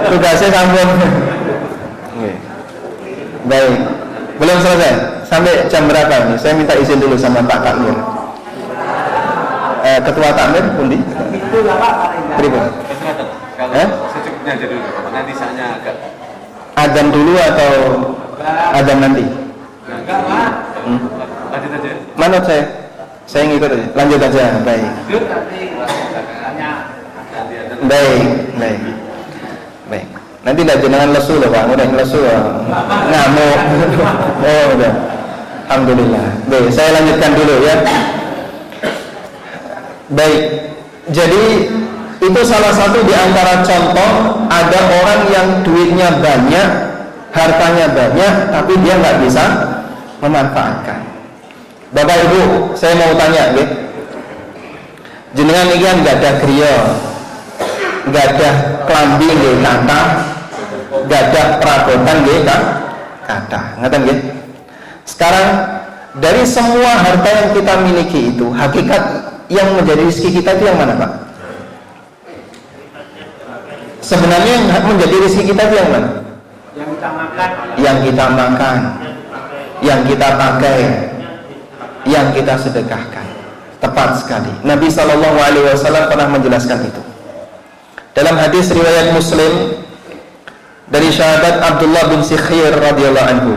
Tugasnya sampun. Nggih. Baik. Belum selesai. Sampai jam berapa nih? Saya minta izin dulu sama Pak Takmir. Ketua Takmir pundi? Itu lah Pak. Pripun? Secukupnya aja dulu, nanti saatnya agak Adzan dulu atau adzan nanti? enggak Pak. Lanjut aja. Manut saya ngikut aja. Lanjut aja. Baik. Baik. Nanti tidak jenengan lesu loh Pak, udah lesu loh. Ngamuk. Oh udah. Alhamdulillah. Baik, saya lanjutkan dulu ya. Baik. Jadi itu salah satu di antara contoh ada orang yang duitnya banyak, hartanya banyak, tapi dia nggak bisa memanfaatkan. Bapak Ibu, saya mau tanya, gitu. Jenengan ini kan nggak ada griya, nggak ada klambi nggih kata, nggak ada perabotan nggih kata, ngaten nggih. Sekarang dari semua harta yang kita miliki itu, hakikat yang menjadi rezeki kita itu yang mana, Pak? Sebenarnya yang menjadi rezeki kita itu yang mana? Yang kita makan. Yang kita makan, yang kita pakai, yang kita sedekahkan. Tepat sekali. Nabi SAW pernah menjelaskan itu. Dalam hadis riwayat Muslim dari sahabat Abdullah bin Sikhir radhiyallahu anhu,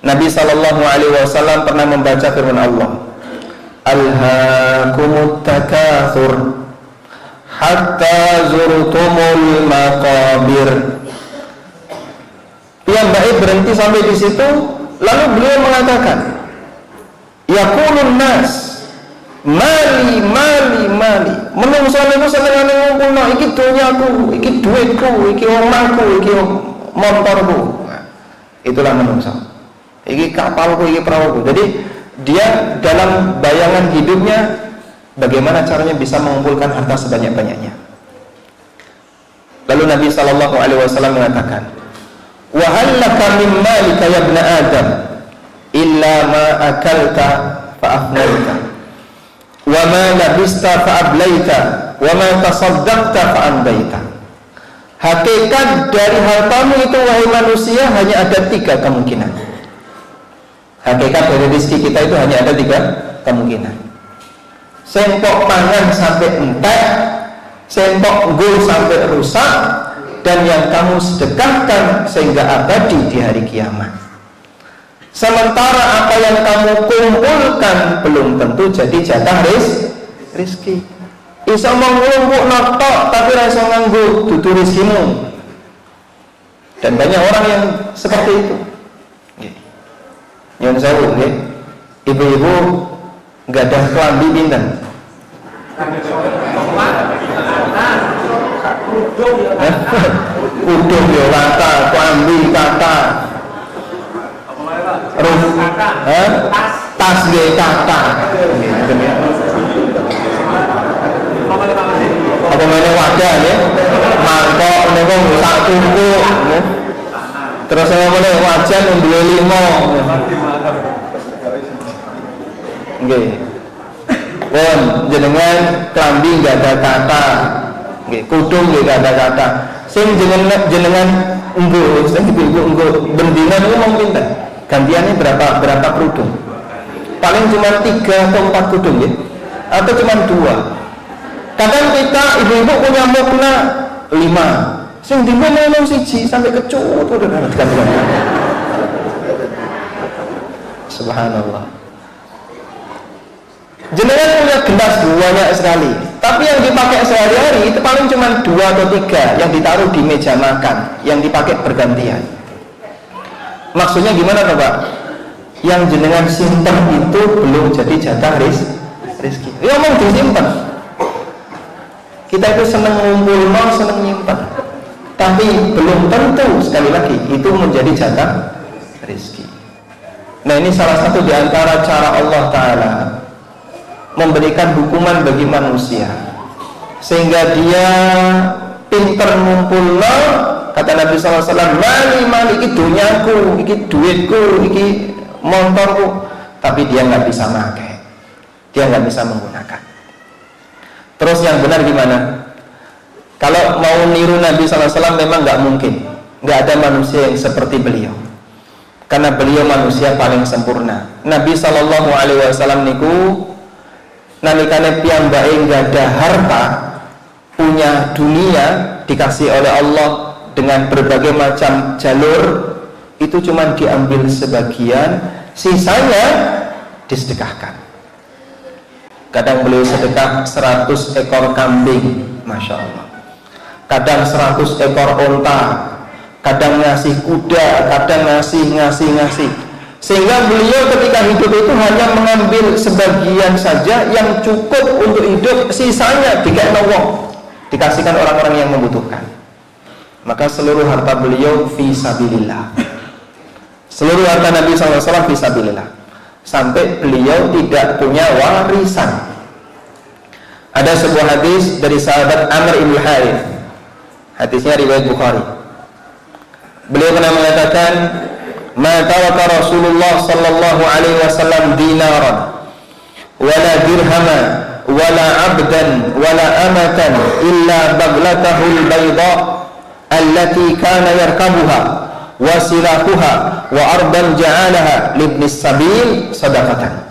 Nabi SAW pernah membaca firman Allah, Alhaakumut takatsur hatta zurtumul maqabir. Piyambake berhenti sampai di situ, lalu beliau mengatakan, yaqulun nas mali menungso niku senengane ngumpulno iki donyaku, iki duitku, iki omahku, iki motorku. Nah, itulah menungso. Iki kapalku, iki perahuku. Jadi dia dalam bayangan hidupnya bagaimana caranya bisa mengumpulkan harta sebanyak-banyaknya. Lalu Nabi SAW mengatakan, wa hal laka min malika ya ibna Adam illa ma akalta fa afnaita wa ma labista fa ablaita wa ma tasaddaqta fa amdaita. Hakikat dari hartamu itu wahai manusia hanya ada 3 kemungkinan. Hakikat dari rezeki kita itu hanya ada 3 kemungkinan. Sempok mangan sampai entek, sempok gul sampai rusak, dan yang kamu sedekahkan sehingga abadi di hari kiamat. Sementara apa yang kamu kumpulkan belum tentu jadi jatah rizki. Iso mengumpuk notok tapi rasa nganggu dudu rizkimu. Dan banyak orang yang seperti itu. Yang saya nggih, ibu-ibu nggak ada kelambi pinten. Udung yo kata, kelambi kata. Tas nggih kata. Apa meneh wadah nggih? Mangkok niku sak tumpuk. Terus saya mulai wajan duwe 5. Nggih. Pun jenengan klambi enggak ada kata. Nggih, kudung nggih enggak ada kata. Sing jenengan nggo, sing ibu nggo bendina niku mung pinten? Gantiannya berapa kerudung? Paling cuma 3 atau 4 kerudung ya? Atau cuma 2. Kadang kita ibu-ibu punya mukna 5. Sing dimana mau siji sampai kecut udah kan. Subhanallah. Jenengan punya gelas banyak sekali, Tapi yang dipakai sehari-hari itu paling cuma 2 atau 3 yang ditaruh di meja makan, yang dipakai bergantian. Maksudnya gimana Pak? Yang jenengan simpen itu belum jadi jatah rezeki. Ya mau disimpan. Kita itu seneng ngumpul, seneng nyimpan. Tapi belum tentu, sekali lagi, itu menjadi jatah rezeki. Nah, ini salah satu di antara cara Allah Ta'ala memberikan hukuman bagi manusia, sehingga dia pinter ngumpul. Kata Nabi SAW, mali iki dunyaku, iki duitku, iki motorku. Tapi dia nggak bisa pakai, dia nggak bisa menggunakan. Terus yang benar gimana? Kalau mau niru Nabi SAW memang nggak mungkin, nggak ada manusia yang seperti beliau, karena beliau manusia paling sempurna. Nabi SAW niku nalikane piyambake nggak ada harta, punya dunia dikasih oleh Allah dengan berbagai macam jalur, itu cuma diambil sebagian, sisanya disedekahkan. Kadang beliau sedekah 100 ekor kambing, Masya Allah. Kadang 100 ekor onta, kadang ngasih kuda, kadang ngasih. Sehingga beliau ketika hidup itu hanya mengambil sebagian saja yang cukup untuk hidup, sisanya dikasihkan orang-orang yang membutuhkan. Maka seluruh harta beliau fisabilillah. Seluruh harta Nabi SAW fisabilillah. Sampai beliau tidak punya warisan. Ada sebuah hadis dari sahabat Amr ibn Harith. Hadisnya riwayat Bukhari. Beliau pernah mengatakan, "Ma taraka Rasulullah sallallahu alaihi wasallam dinaran wala dirhama wala 'abdan wala amatan illa baghlatahu al-bayda allati kana yarkabuha wa silahuha wa ardan ja'alaha libnis sabil sadaqatan."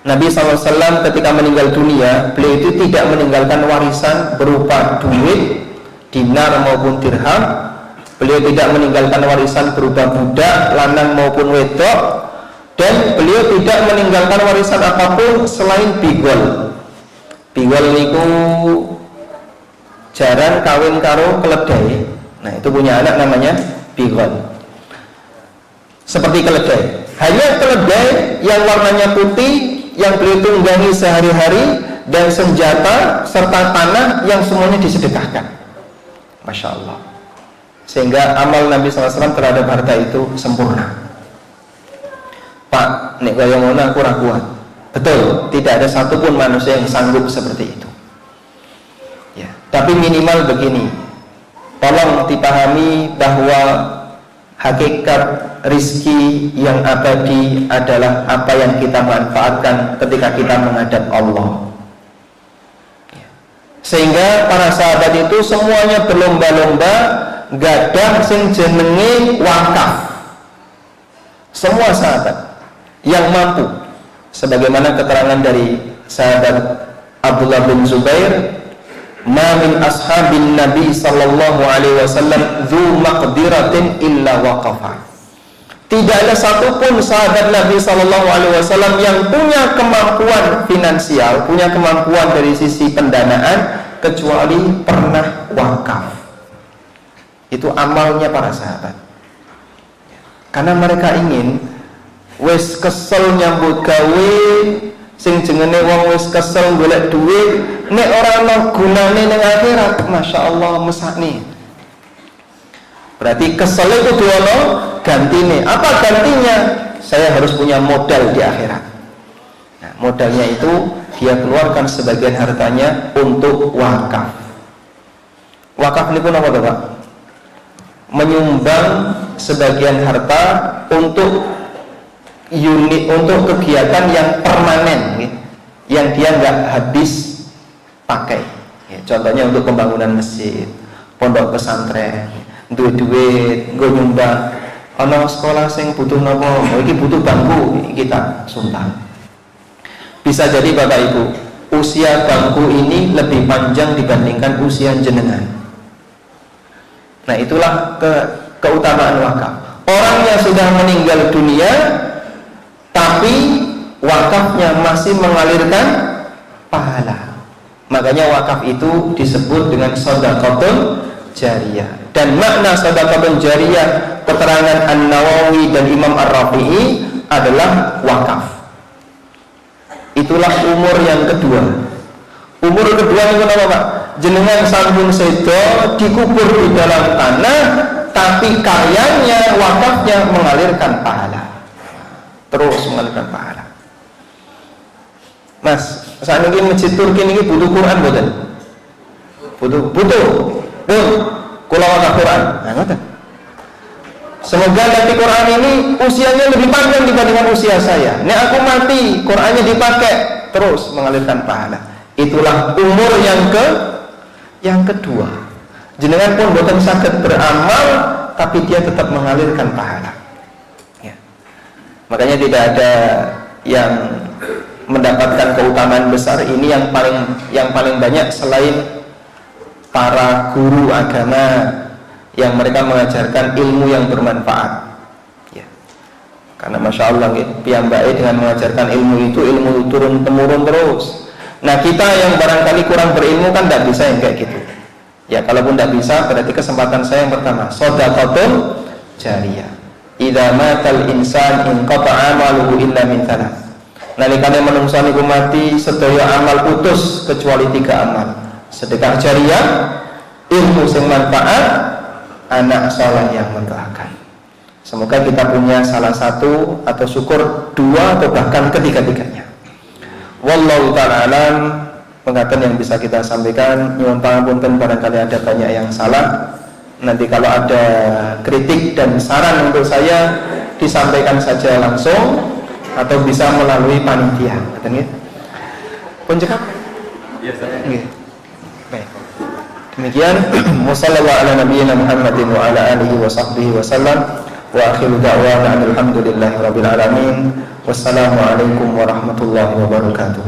Nabi SAW ketika meninggal dunia, beliau itu tidak meninggalkan warisan berupa duit, dinar maupun dirham. Beliau tidak meninggalkan warisan berupa budak, lanang maupun wedok. Dan beliau tidak meninggalkan warisan apapun selain bigol. Bigol itu jaran kawin karo keledai. Nah, itu punya anak namanya bigol. Seperti keledai. Hanya keledai yang warnanya putih yang beliau tunggangi sehari-hari, dan senjata serta tanah yang semuanya disedekahkan. Masya Allah. Sehingga amal Nabi SAW terhadap harta itu sempurna. Pak, nek kaya ngono aku ora kuat. Betul, tidak ada satupun manusia yang sanggup seperti itu. Ya, tapi minimal begini. Tolong dipahami bahwa hakikat rizki yang abadi adalah apa yang kita manfaatkan ketika kita menghadap Allah. Sehingga para sahabat itu semuanya berlomba-lomba gadah sing jenenge wakaf. Semua sahabat yang mampu, sebagaimana keterangan dari sahabat Abdullah bin Zubair, "Ma min ashabin Nabi sallallahu alaihi wasallam dzu maqdiratin illa waqafa." Tidak ada satupun sahabat Nabi sallallahu alaihi wasallam yang punya kemampuan finansial, punya kemampuan dari sisi pendanaan, kecuali pernah wakaf. Itu amalnya para sahabat. Karena mereka ingin wis kesel nyambut gawe, sing jengene wong wis kesel golek duit, nek ora ana gunane ning akhirat, Masya Allah mesakne. Berarti kesel itu kudu ana gantine. Apa gantinya? Saya harus punya modal di akhirat. Nah, modalnya itu dia keluarkan sebagian hartanya untuk wakaf. Wakaf ini pun apa Pak? Menyumbang sebagian harta untuk unit, untuk kegiatan yang permanen, yang dia nggak habis pakai. Ya, contohnya untuk pembangunan masjid, pondok pesantren, duit-duit, gue nyumbang. Ono sekolah sing butuh nopo, ini butuh bangku, kita sumbang. Bisa jadi Bapak Ibu, usia bangku ini lebih panjang dibandingkan usia jenengan. Nah, itulah keutamaan wakaf. Orang yang sudah meninggal dunia tapi wakafnya masih mengalirkan pahala. Makanya wakaf itu disebut dengan shadaqatun jariyah. Dan makna shadaqatun jariyah keterangan An-Nawawi dan Imam Ar-Rafi'i adalah wakaf. Itulah umur yang kedua. Umur kedua itu apa Pak? Jenengan sampun sedo dikubur di dalam tanah, tapi karyanya, wakafnya mengalirkan pahala. Terus mengalirkan pahala. Mas, saat ini masjid Turki ini butuh Quran bukan? Butuh. Kula wakaf Quran. Nah, ngoten. Semoga nanti Quran ini usianya lebih panjang dibandingkan usia saya. Nek aku mati, Qurannya dipakai terus mengalirkan pahala. Itulah umur yang kedua. Jenengan pun boten saged beramal, tapi dia tetap mengalirkan pahala. Ya. Makanya tidak ada yang mendapatkan keutamaan besar ini yang paling banyak selain para guru agama yang mereka mengajarkan ilmu yang bermanfaat. Ya. Karena masya Allah, piyambake dengan mengajarkan ilmu itu ilmu turun temurun terus. Nah kita yang barangkali kurang berilmu kan tidak bisa yang kayak gitu. Ya kalaupun tidak bisa, berarti kesempatan saya yang pertama shadaqatun jariyah. Idza matal insan inqata'a amaluhu illa min thalath. Nalikane manungsa niku mati sedaya amal putus kecuali 3 amal. Sedekah jariyah, ilmu sing manfaat, anak saleh yang mendoakan. Semoga kita punya salah satu atau syukur 2 atau bahkan ketiga-tiganya. Wallahu ta'ala alam. Pengatakan yang bisa kita sampaikan, nyuwun pangapunten barangkali ada banyak yang salah. Nanti kalau ada kritik dan saran untuk saya disampaikan saja langsung atau bisa melalui panitia. Betul nggih? Pun cekap? Iya, saya. Nggih. Baik. Demikian wassallallahu ala nabiyyina Muhammadin wa ala alihi wa sahbihi wa sallam wa akhiru da'wana alhamdulillahi rabbil alamin. Wassalamu alaikum warahmatullahi wabarakatuh.